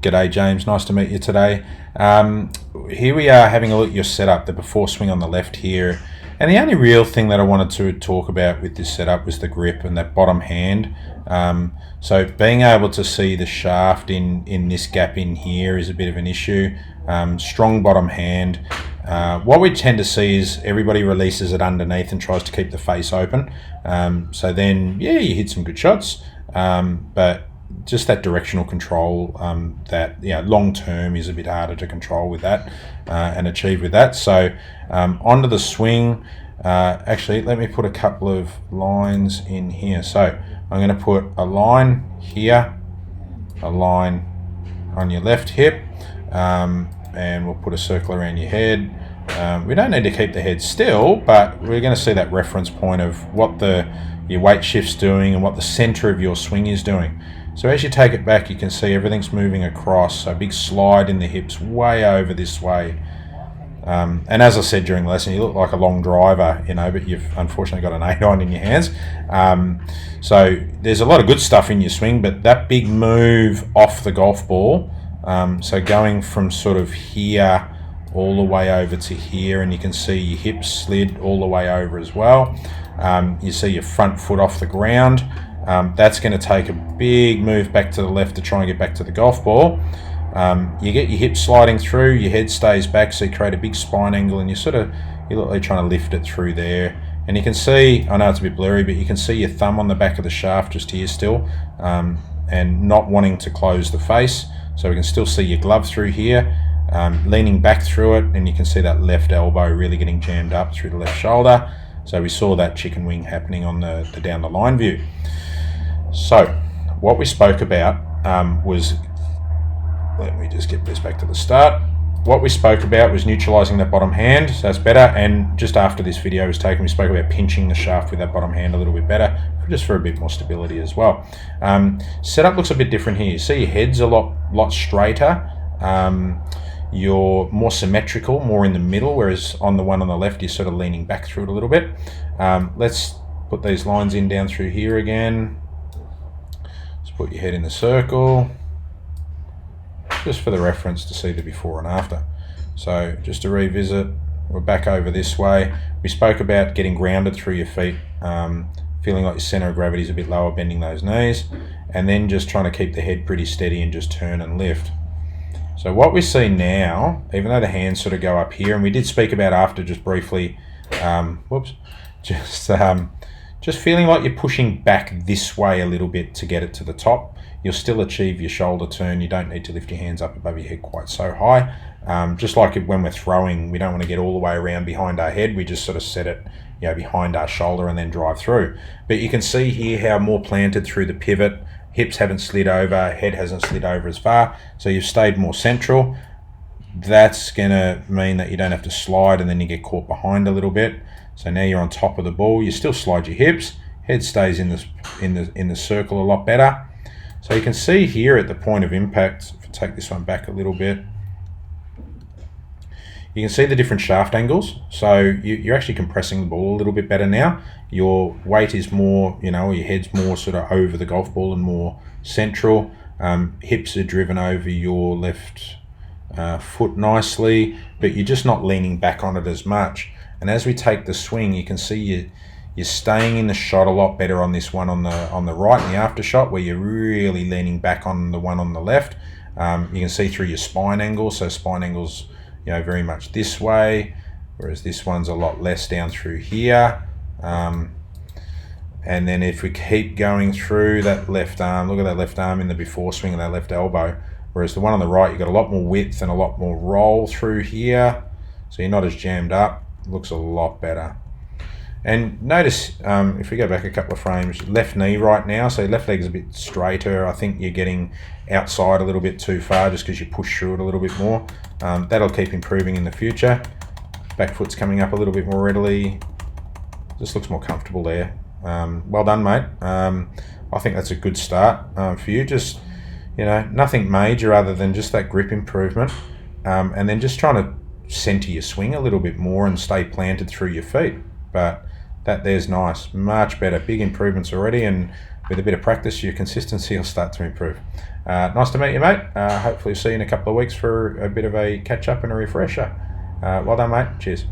G'day James, nice to meet you today. Here we are having a look at your setup, the before swing on the left here. And the only real thing that I wanted to talk about with this setup was the grip and that bottom hand. So being able to see the shaft in this gap in here is a bit of an issue. Strong bottom hand. What we tend to see is everybody releases it underneath and tries to keep the face open. So then, yeah, you hit some good shots, but just that directional control that long term is a bit harder to control with that and achieve with that. So onto the swing. Actually, let me put a couple of lines in here. So I'm going to put a line here, a line on your left hip, and we'll put a circle around your head. We don't need to keep the head still, but we're going to see that reference point of what your weight shift's doing and what the center of your swing is doing. So as you take it back, you can see everything's moving across. So a big slide in the hips way over this way. And as I said during the lesson, you look like a long driver, but you've unfortunately got an 8-iron in your hands. So there's a lot of good stuff in your swing, but that big move off the golf ball, so going from sort of here all the way over to here, and you can see your hips slid all the way over as well. You see your front foot off the ground. That's going to take a big move back to the left to try and get back to the golf ball. You get your hips sliding through, your head stays back, so you create a big spine angle, and you're look like trying to lift it through there. And you can see, I know it's a bit blurry, but you can see your thumb on the back of the shaft just here still, and not wanting to close the face. So we can still see your glove through here, leaning back through it, and you can see that left elbow really getting jammed up through the left shoulder. So we saw that chicken wing happening on the down the line view. So what we spoke about was, let me just get this back to the start. What we spoke about was neutralizing that bottom hand, so that's better. And just after this video was taken, we spoke about pinching the shaft with that bottom hand a little bit better, just for a bit more stability as well. Setup looks a bit different here. You see your head's a lot straighter. You're more symmetrical, more in the middle, whereas on the one on the left, you're sort of leaning back through it a little bit. Let's put these lines in down through here again. Let's put your head in the circle, just for the reference to see the before and after. So just to revisit, we're back over this way. We spoke about getting grounded through your feet, feeling like your center of gravity is a bit lower, bending those knees, and then just trying to keep the head pretty steady and just turn and lift. So what we see now, even though the hands sort of go up here, and we did speak about after just briefly, just feeling like you're pushing back this way a little bit to get it to the top. You'll still achieve your shoulder turn. You don't need to lift your hands up above your head quite so high. Just like when we're throwing, we don't want to get all the way around behind our head. We just sort of set it behind our shoulder and then drive through. But you can see here how more planted through the pivot. Hips haven't slid over, head hasn't slid over as far, so you've stayed more central. That's going to mean that you don't have to slide and then you get caught behind a little bit. So now you're on top of the ball. You still slide your hips, head stays in the circle a lot better. So you can see here at the point of impact, if I take this one back a little bit, you can see the different shaft angles. So you're actually compressing the ball a little bit better now. Your weight is more, your head's more sort of over the golf ball and more central. Hips are driven over your left foot nicely, but you're just not leaning back on it as much. And as we take the swing, you can see you're staying in the shot a lot better on this one on the right in the after shot, where you're really leaning back on the one on the left. You can see through your spine angle. So spine angles, very much this way, whereas this one's a lot less down through here. And then if we keep going through that left arm, look at that left arm in the before swing and that left elbow, whereas the one on the right, you've got a lot more width and a lot more roll through here, so you're not as jammed up. It looks a lot better. And notice, if we go back a couple of frames, left knee right now, so left leg's a bit straighter. I think you're getting outside a little bit too far just because you push through it a little bit more. That'll keep improving in the future. Back foot's coming up a little bit more readily. Just looks more comfortable there. Well done, mate. I think that's a good start for you. Just, nothing major other than just that grip improvement. And then just trying to center your swing a little bit more and stay planted through your feet. But there's nice, much better, big improvements already, and with a bit of practice, your consistency will start to improve. Nice to meet you, mate. Hopefully see you in a couple of weeks for a bit of a catch up and a refresher. Well done, mate. Cheers.